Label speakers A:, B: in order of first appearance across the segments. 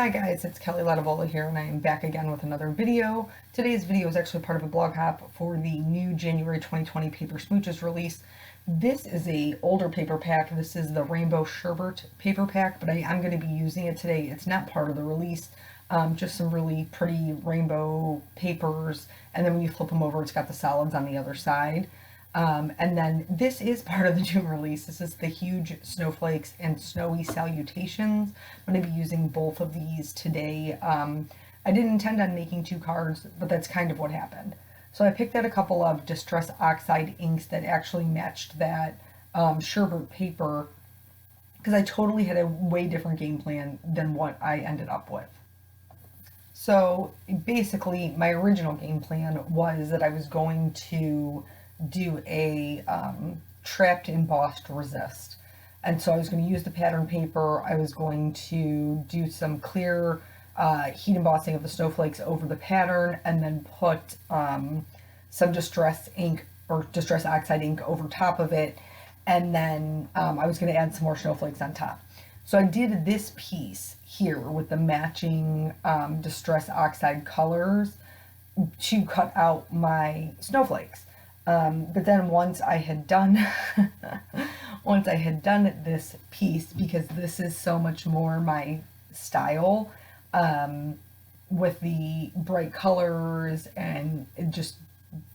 A: Hi guys, it's Kelly Latavola here, and I am back again with another video. Today's video is actually part of a blog hop for the new January 2020 Paper Smooches release. This is a older paper pack. This is the Rainbow Sherbet paper pack, but I'm going to be using it today. It's not part of the release, just some really pretty rainbow papers, and then when you flip them over, it's got the solids on the other side. And then this is part of the June release. This is the Huge Snowflakes and Snowy Salutations. I'm going to be using both of these today. I didn't intend on making two cards, but that's kind of what happened. So I picked out a couple of Distress Oxide inks that actually matched that sherbet paper, because I totally had a way different game plan than what I ended up with. So basically, my original game plan was that I was going to do a trapped embossed resist, and so I was going to use the pattern paper. I was going to do some clear heat embossing of the snowflakes over the pattern, and then put some distress ink or distress oxide ink over top of it, and then I was going to add some more snowflakes on top. So I did this piece here with the matching distress oxide colors to cut out my snowflakes. But then once I had done this piece, because this is so much more my style, with the bright colors and just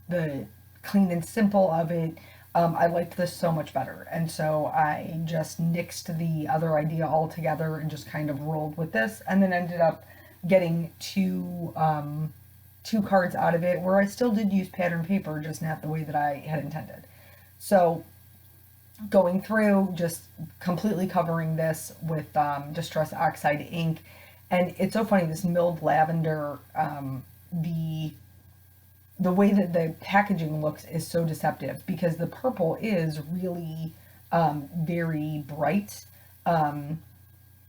A: the clean and simple of it, I liked this so much better. And so I just nixed the other idea altogether and just kind of rolled with this, and then ended up getting two cards out of it, where I still did use pattern paper, just not the way that I had intended. So going through, just completely covering this with Distress Oxide ink. And it's so funny, this milled lavender, the way that the packaging looks is so deceptive, because the purple is really very bright, and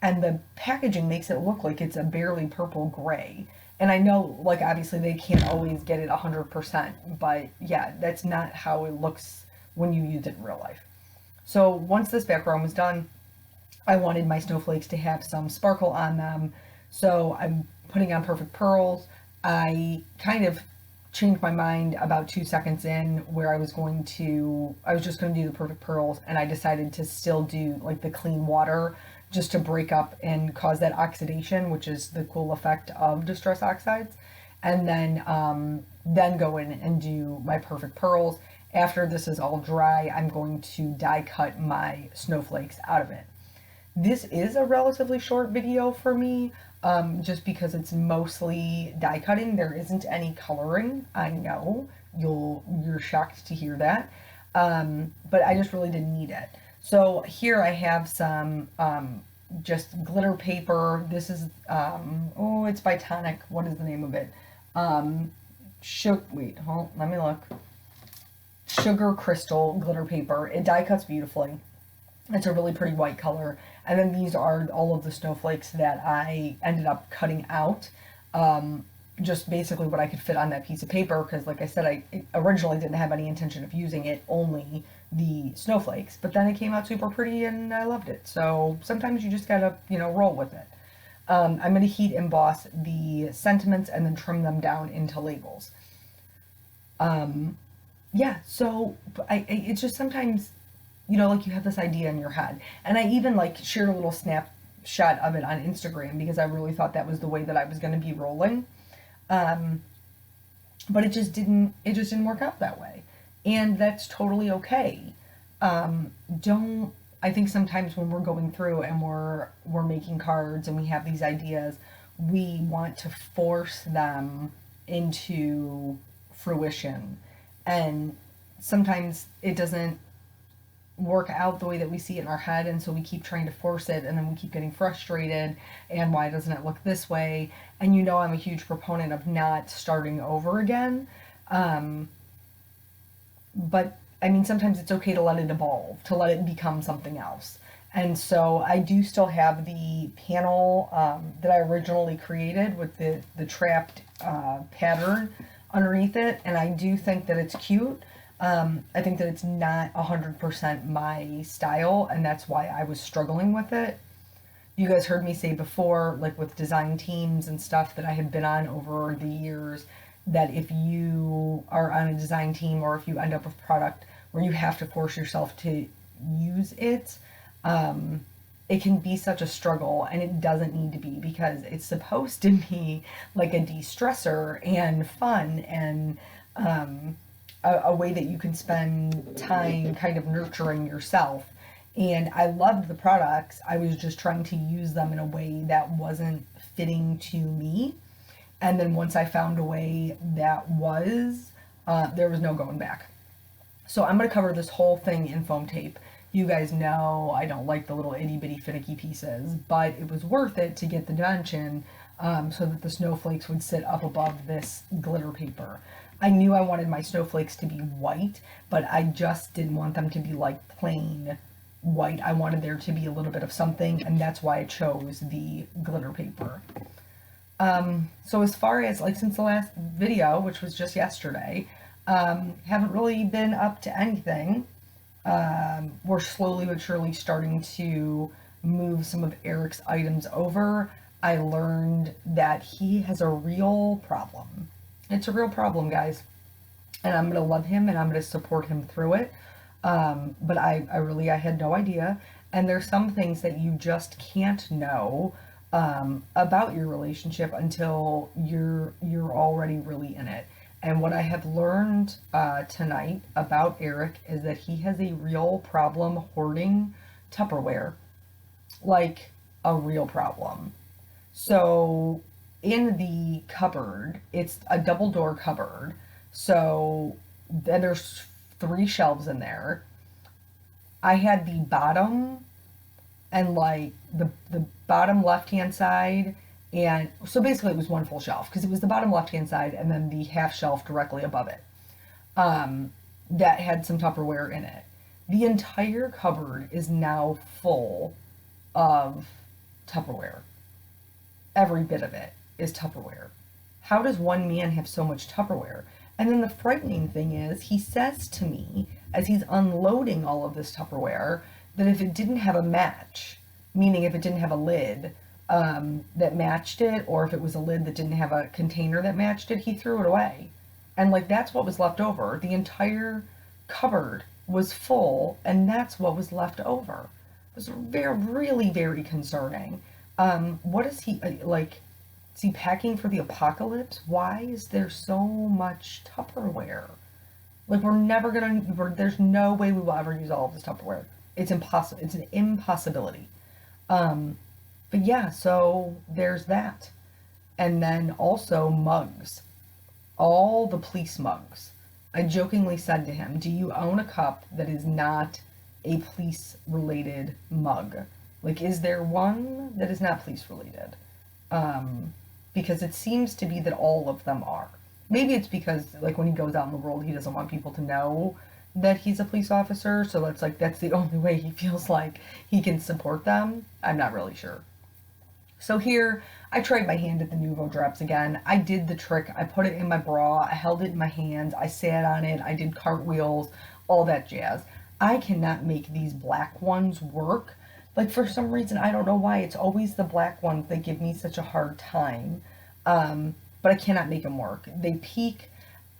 A: the packaging makes it look like it's a barely purple gray. And I know, like, obviously they can't always get it 100%, but yeah, that's not how it looks when you use it in real life. So once this background was done, I wanted my snowflakes to have some sparkle on them. So I'm putting on Perfect Pearls. I kind of changed my mind about 2 seconds in, where I was just going to do the Perfect Pearls, and I decided to still do like the clean water, just to break up and cause that oxidation, which is the cool effect of distress oxides. And then go in and do my Perfect Pearls. After this is all dry, I'm going to die cut my snowflakes out of it. This is a relatively short video for me, just because it's mostly die cutting. There isn't any coloring. I know you're shocked to hear that, but I just really didn't need it. So here I have some just glitter paper. This is it's by Tonic. What is the name of it? Let me look. Sugar crystal glitter paper. It die cuts beautifully. It's a really pretty white color. And then these are all of the snowflakes that I ended up cutting out. Just basically what I could fit on that piece of paper, because like I said, I originally didn't have any intention of using it, only the snowflakes, but then it came out super pretty and I loved it. So sometimes you just gotta, roll with it. I'm going to heat emboss the sentiments and then trim them down into labels. Yeah, so it's just sometimes, like you have this idea in your head. And I even shared a little snapshot of it on Instagram, because I really thought that was the way that I was going to be rolling. But it just didn't work out that way. And that's totally okay. I think sometimes when we're going through and we're making cards and we have these ideas, we want to force them into fruition. And sometimes it doesn't work out the way that we see it in our head, and so we keep trying to force it, and then we keep getting frustrated, and why doesn't it look this way? And I'm a huge proponent of not starting over again, but I mean, sometimes it's okay to let it evolve, to let it become something else. And so I do still have the panel that I originally created with the trapped pattern underneath it, and I do think that it's cute. I think that it's not 100% my style, and that's why I was struggling with it. You guys heard me say before, like with design teams and stuff that I had been on over the years, that if you are on a design team or if you end up with product where you have to force yourself to use it, it can be such a struggle, and it doesn't need to be, because it's supposed to be like a de-stressor and fun and a way that you can spend time kind of nurturing yourself. And I loved the products. I was just trying to use them in a way that wasn't fitting to me. And then once I found a way that was, there was no going back. So I'm going to cover this whole thing in foam tape. You guys know I don't like the little itty bitty finicky pieces, but it was worth it to get the dimension so that the snowflakes would sit up above this glitter paper. I knew I wanted my snowflakes to be white, but I just didn't want them to be like plain white. I wanted there to be a little bit of something, and that's why I chose the glitter paper. So as far as like since the last video, which was just yesterday, haven't really been up to anything. We're slowly but surely starting to move some of Eric's items over. I learned that he has a real problem. It's a real problem, guys. And I'm going to love him and I'm going to support him through it. But I had no idea. And there's some things that you just can't know about your relationship until you're already really in it. And what I have learned tonight about Eric is that he has a real problem hoarding Tupperware. Like a real problem. So in the cupboard, it's a double door cupboard. So then there's 3 shelves in there. I had the bottom and like the bottom left hand side, and so basically it was one full shelf because it was the bottom left hand side and then the half shelf directly above it that had some Tupperware in it. The entire cupboard is now full of Tupperware. Every bit of it is Tupperware. How does one man have so much Tupperware? And then the frightening thing is, he says to me, as he's unloading all of this Tupperware, that if it didn't have a match, meaning if it didn't have a lid that matched it, or if it was a lid that didn't have a container that matched it, he threw it away. And like, that's what was left over. The entire cupboard was full, and that's what was left over. It was really, very concerning. What is he, like, is he packing for the apocalypse? Why is there so much Tupperware? Like, there's no way we will ever use all of this Tupperware. It's impossible. It's an impossibility. But yeah, so there's that. And then also mugs. All the police mugs. I jokingly said to him, do you own a cup that is not a police-related mug? Like, is there one that is not police-related? Because it seems to be that all of them are. Maybe it's because, like, when he goes out in the world, he doesn't want people to know that he's a police officer, so that's the only way he feels like he can support them. I'm not really sure. So here, I tried my hand at the Nuvo drops again. I did the trick. I put it in my bra, I held it in my hands, I sat on it, I did cartwheels, all that jazz. I cannot make these black ones work. Like, for some reason, I don't know why, it's always the black ones that give me such a hard time. But I cannot make them work. They peak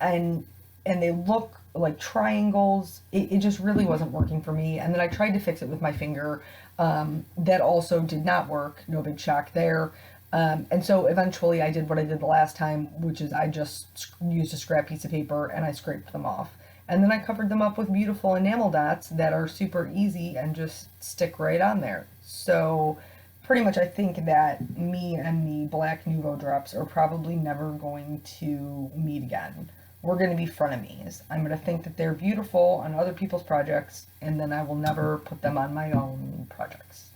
A: and they look like triangles. It just really wasn't working for me. And then I tried to fix it with my finger. That also did not work. No big shock there. And so eventually I did what I did the last time, which is I just used a scrap piece of paper and I scraped them off. And then I covered them up with beautiful enamel dots that are super easy and just stick right on there. So pretty much I think that me and the black Nuvo drops are probably never going to meet again. We're going to be frenemies. I'm going to think that they're beautiful on other people's projects, and then I will never put them on my own projects.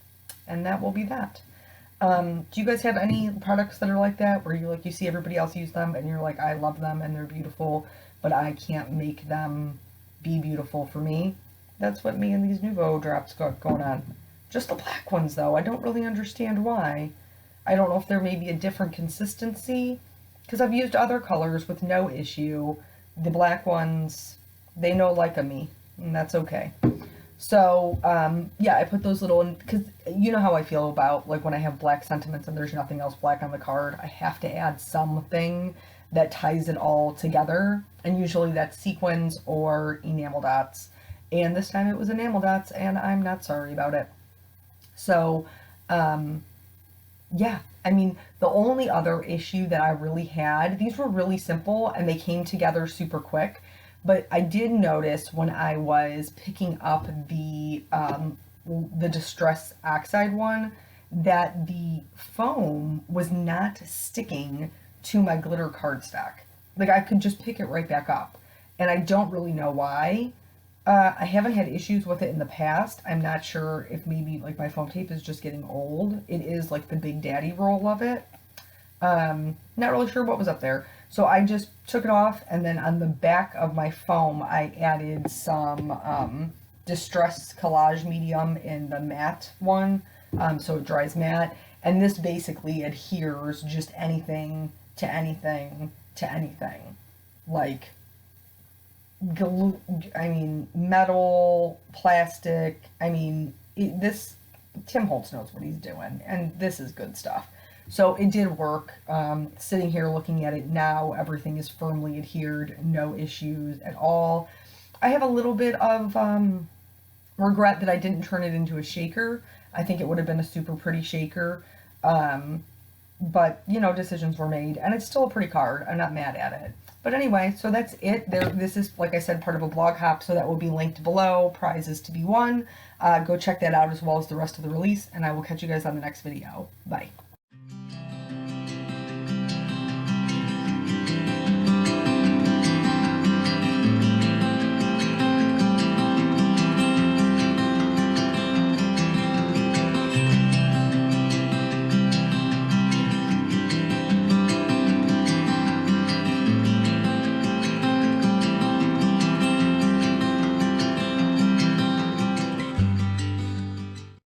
A: And that will be that. Do you guys have any products that are like that, where you see everybody else use them and you're like, I love them and they're beautiful, but I can't make them be beautiful for me? That's what me and these Nuvo drops got going on. Just the black ones, though. I don't really understand why. I don't know if there may be a different consistency, because I've used other colors with no issue. The black ones, they know like a me, and that's okay. So, yeah, I put those little, because you know how I feel about, like, when I have black sentiments and there's nothing else black on the card, I have to add something that ties it all together. And usually that's sequins or enamel dots. And this time it was enamel dots, and I'm not sorry about it. So, yeah, I mean, the only other issue that I really had, these were really simple and they came together super quick, but I did notice when I was picking up the Distress Oxide one that the foam was not sticking to my glitter cardstock. Like, I could just pick it right back up, and I don't really know why. I haven't had issues with it in the past. I'm not sure if maybe like my foam tape is just getting old. It is like the Big Daddy roll of it. Not really sure what was up there. So I just took it off, and then on the back of my foam, I added some Distress Collage Medium in the matte one, so it dries matte. And this basically adheres just anything to anything to anything. Like, glue, I mean, metal, plastic. I mean, this, Tim Holtz knows what he's doing, and this is good stuff. So it did work. Sitting here looking at it now, everything is firmly adhered, no issues at all. I have a little bit of regret that I didn't turn it into a shaker. I think it would have been a super pretty shaker. But, you know, decisions were made, and it's still a pretty card. I'm not mad at it. But anyway, so that's it. This is, like I said, part of a blog hop, so that will be linked below. Prizes to be won. Go check that out as well as the rest of the release, and I will catch you guys on the next video. Bye.